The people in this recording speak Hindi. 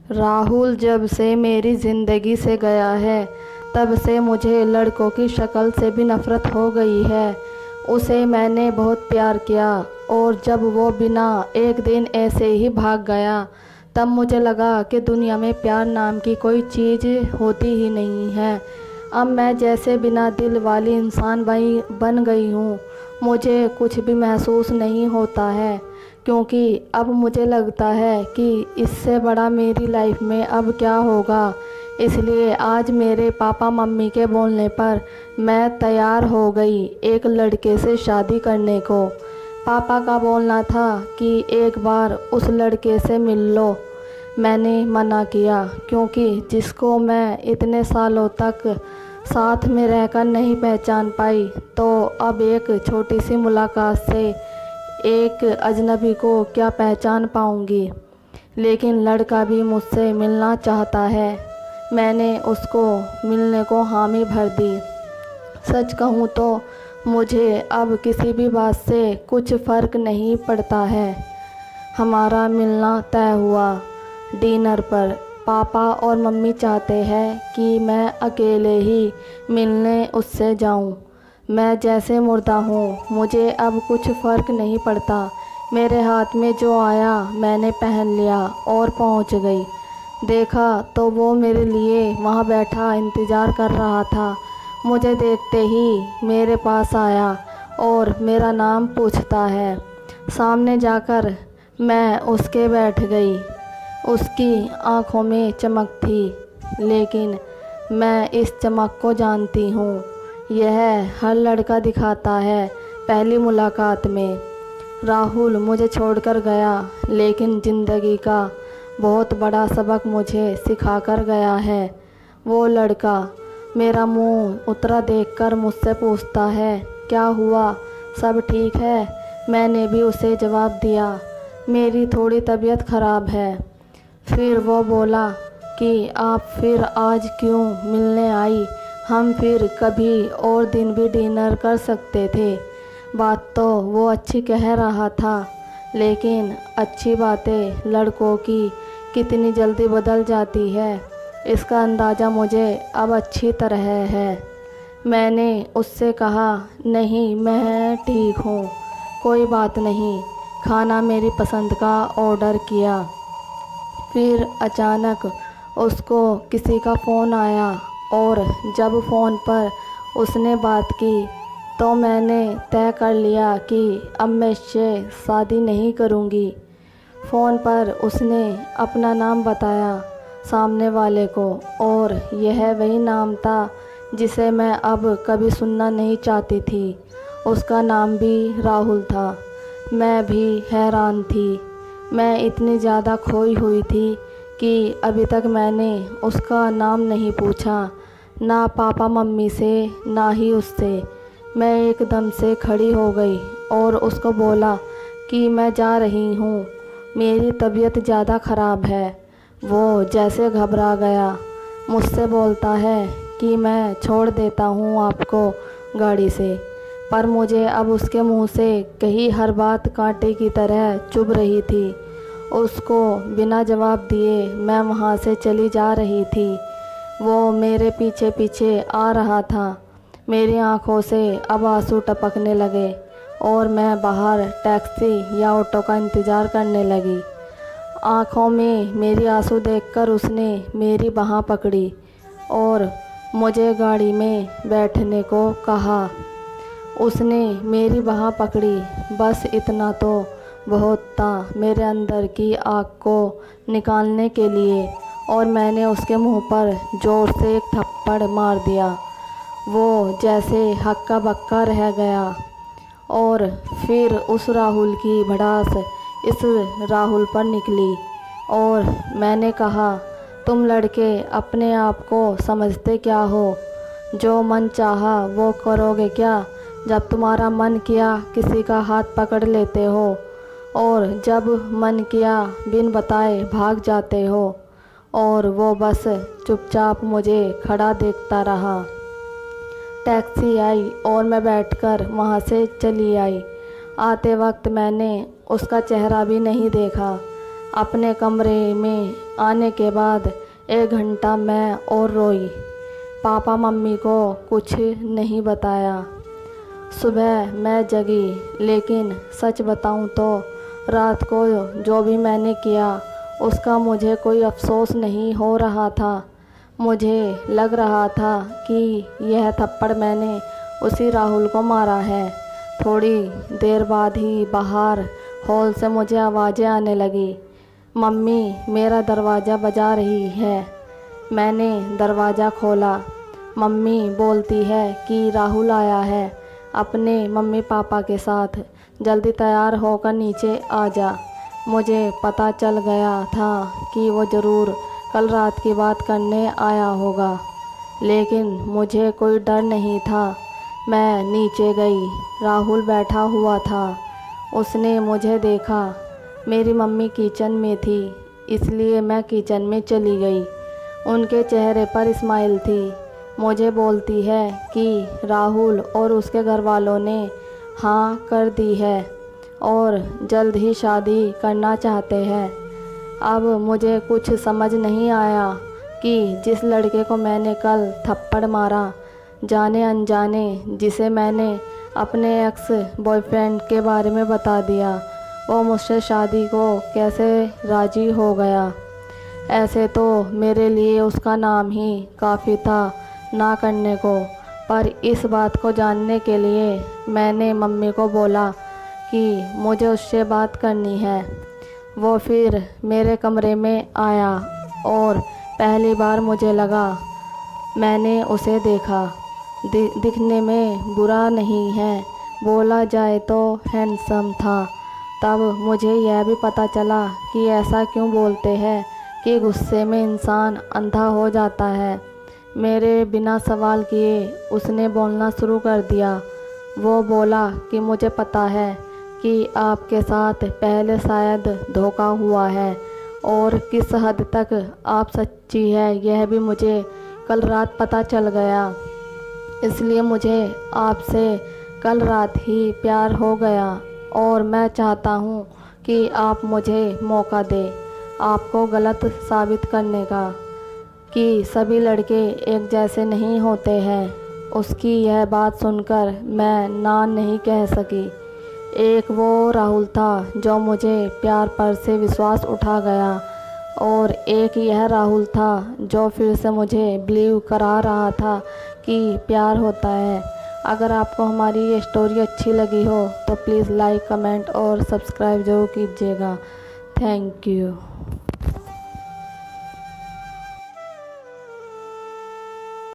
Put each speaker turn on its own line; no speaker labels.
राहुल जब से मेरी ज़िंदगी से गया है तब से मुझे लड़कों की शक्ल से भी नफ़रत हो गई है। उसे मैंने बहुत प्यार किया और जब वो बिना एक दिन ऐसे ही भाग गया तब मुझे लगा कि दुनिया में प्यार नाम की कोई चीज़ होती ही नहीं है। अब मैं जैसे बिना दिल वाली इंसान बन गई हूँ। मुझे कुछ भी महसूस नहीं होता है क्योंकि अब मुझे लगता है कि इससे बड़ा मेरी लाइफ में अब क्या होगा। इसलिए आज मेरे पापा मम्मी के बोलने पर मैं तैयार हो गई एक लड़के से शादी करने को। पापा का बोलना था कि एक बार उस लड़के से मिल लो। मैंने मना किया क्योंकि जिसको मैं इतने सालों तक साथ में रहकर नहीं पहचान पाई तो अब एक छोटी सी मुलाकात से एक अजनबी को क्या पहचान पाऊंगी। लेकिन लड़का भी मुझसे मिलना चाहता है। मैंने उसको मिलने को हामी भर दी। सच कहूँ तो मुझे अब किसी भी बात से कुछ फ़र्क नहीं पड़ता है। हमारा मिलना तय हुआ। डिनर पर पापा और मम्मी चाहते हैं कि मैं अकेले ही मिलने उससे जाऊं। मैं जैसे मुर्दा हूँ, मुझे अब कुछ फ़र्क नहीं पड़ता। मेरे हाथ में जो आया मैंने पहन लिया और पहुँच गई। देखा तो वो मेरे लिए वहाँ बैठा इंतज़ार कर रहा था। मुझे देखते ही मेरे पास आया और मेरा नाम पूछता है। सामने जाकर मैं उसके बैठ गई। उसकी आँखों में चमक थी, लेकिन मैं इस चमक को जानती हूँ। यह हर लड़का दिखाता है पहली मुलाकात में। राहुल मुझे छोड़कर गया, लेकिन ज़िंदगी का बहुत बड़ा सबक मुझे सिखा कर गया है। वो लड़का मेरा मुंह उतरा देखकर मुझसे पूछता है, क्या हुआ, सब ठीक है? मैंने भी उसे जवाब दिया, मेरी थोड़ी तबीयत ख़राब है। फिर वो बोला कि आप फिर आज क्यों मिलने आई? हम फिर कभी और दिन भी डिनर कर सकते थे। बात तो वो अच्छी कह रहा था, लेकिन अच्छी बातें लड़कों की कितनी जल्दी बदल जाती है, इसका अंदाज़ा मुझे अब अच्छी तरह है। मैंने उससे कहा, नहीं मैं ठीक हूँ, कोई बात नहीं। खाना मेरी पसंद का ऑर्डर किया। फिर अचानक उसको किसी का फ़ोन आया और जब फ़ोन पर उसने बात की तो मैंने तय कर लिया कि अब मैं इससे शादी नहीं करूँगी। फ़ोन पर उसने अपना नाम बताया सामने वाले को और यह वही नाम था जिसे मैं अब कभी सुनना नहीं चाहती थी। उसका नाम भी राहुल था। मैं भी हैरान थी। मैं इतनी ज़्यादा खोई हुई थी कि अभी तक मैंने उसका नाम नहीं पूछा, ना पापा मम्मी से ना ही उससे। मैं एकदम से खड़ी हो गई और उसको बोला कि मैं जा रही हूँ, मेरी तबीयत ज़्यादा ख़राब है। वो जैसे घबरा गया। मुझसे बोलता है कि मैं छोड़ देता हूँ आपको गाड़ी से। पर मुझे अब उसके मुंह से कही हर बात कांटे की तरह चुभ रही थी। उसको बिना जवाब दिए मैं वहाँ से चली जा रही थी। वो मेरे पीछे पीछे आ रहा था। मेरी आँखों से अब आंसू टपकने लगे और मैं बाहर टैक्सी या ऑटो का इंतज़ार करने लगी। आँखों में मेरी आंसू देखकर उसने मेरी बाँह पकड़ी और मुझे गाड़ी में बैठने को कहा। उसने मेरी बाँह पकड़ी, बस इतना तो बहुत था मेरे अंदर की आग को निकालने के लिए, और मैंने उसके मुंह पर ज़ोर से एक थप्पड़ मार दिया। वो जैसे हक्का बक्का रह गया और फिर उस राहुल की भड़ास इस राहुल पर निकली और मैंने कहा, तुम लड़के अपने आप को समझते क्या हो? जो मन चाहा वो करोगे क्या? जब तुम्हारा मन किया किसी का हाथ पकड़ लेते हो और जब मन किया बिन बताए भाग जाते हो। और वो बस चुपचाप मुझे खड़ा देखता रहा। टैक्सी आई और मैं बैठकर वहाँ से चली आई। आते वक्त मैंने उसका चेहरा भी नहीं देखा। अपने कमरे में आने के बाद 1 घंटा मैं और रोई। पापा मम्मी को कुछ नहीं बताया। सुबह मैं जगी, लेकिन सच बताऊं तो रात को जो भी मैंने किया उसका मुझे कोई अफसोस नहीं हो रहा था। मुझे लग रहा था कि यह थप्पड़ मैंने उसी राहुल को मारा है। थोड़ी देर बाद ही बाहर हॉल से मुझे आवाज़ें आने लगी। मम्मी मेरा दरवाज़ा बजा रही है। मैंने दरवाज़ा खोला। मम्मी बोलती है कि राहुल आया है अपने मम्मी पापा के साथ, जल्दी तैयार होकर नीचे आ जा। मुझे पता चल गया था कि वो ज़रूर कल रात की बात करने आया होगा, लेकिन मुझे कोई डर नहीं था। मैं नीचे गई। राहुल बैठा हुआ था। उसने मुझे देखा। मेरी मम्मी किचन में थी, इसलिए मैं किचन में चली गई। उनके चेहरे पर स्माइल थी। मुझे बोलती है कि राहुल और उसके घर वालों ने हाँ कर दी है और जल्द ही शादी करना चाहते हैं। अब मुझे कुछ समझ नहीं आया कि जिस लड़के को मैंने कल थप्पड़ मारा, जाने अनजाने जिसे मैंने अपने एक्स बॉयफ्रेंड के बारे में बता दिया, वो मुझसे शादी को कैसे राज़ी हो गया। ऐसे तो मेरे लिए उसका नाम ही काफ़ी था ना करने को, पर इस बात को जानने के लिए मैंने मम्मी को बोला कि मुझे उससे बात करनी है। वो फिर मेरे कमरे में आया और पहली बार मुझे लगा मैंने उसे देखा। दिखने में बुरा नहीं है, बोला जाए तो हैंडसम था। तब मुझे यह भी पता चला कि ऐसा क्यों बोलते हैं कि गुस्से में इंसान अंधा हो जाता है। मेरे बिना सवाल किए उसने बोलना शुरू कर दिया। वो बोला कि मुझे पता है कि आपके साथ पहले शायद धोखा हुआ है और किस हद तक आप सच्ची है यह भी मुझे कल रात पता चल गया। इसलिए मुझे आपसे कल रात ही प्यार हो गया और मैं चाहता हूँ कि आप मुझे मौका दें आपको गलत साबित करने का, कि सभी लड़के एक जैसे नहीं होते हैं। उसकी यह बात सुनकर मैं ना नहीं कह सकी। एक वो राहुल था जो मुझे प्यार पर से विश्वास उठा गया, और एक यह राहुल था जो फिर से मुझे बिलीव करा रहा था कि प्यार होता है। अगर आपको हमारी ये स्टोरी अच्छी लगी हो तो प्लीज़ लाइक, कमेंट और सब्सक्राइब ज़रूर कीजिएगा। Thank you.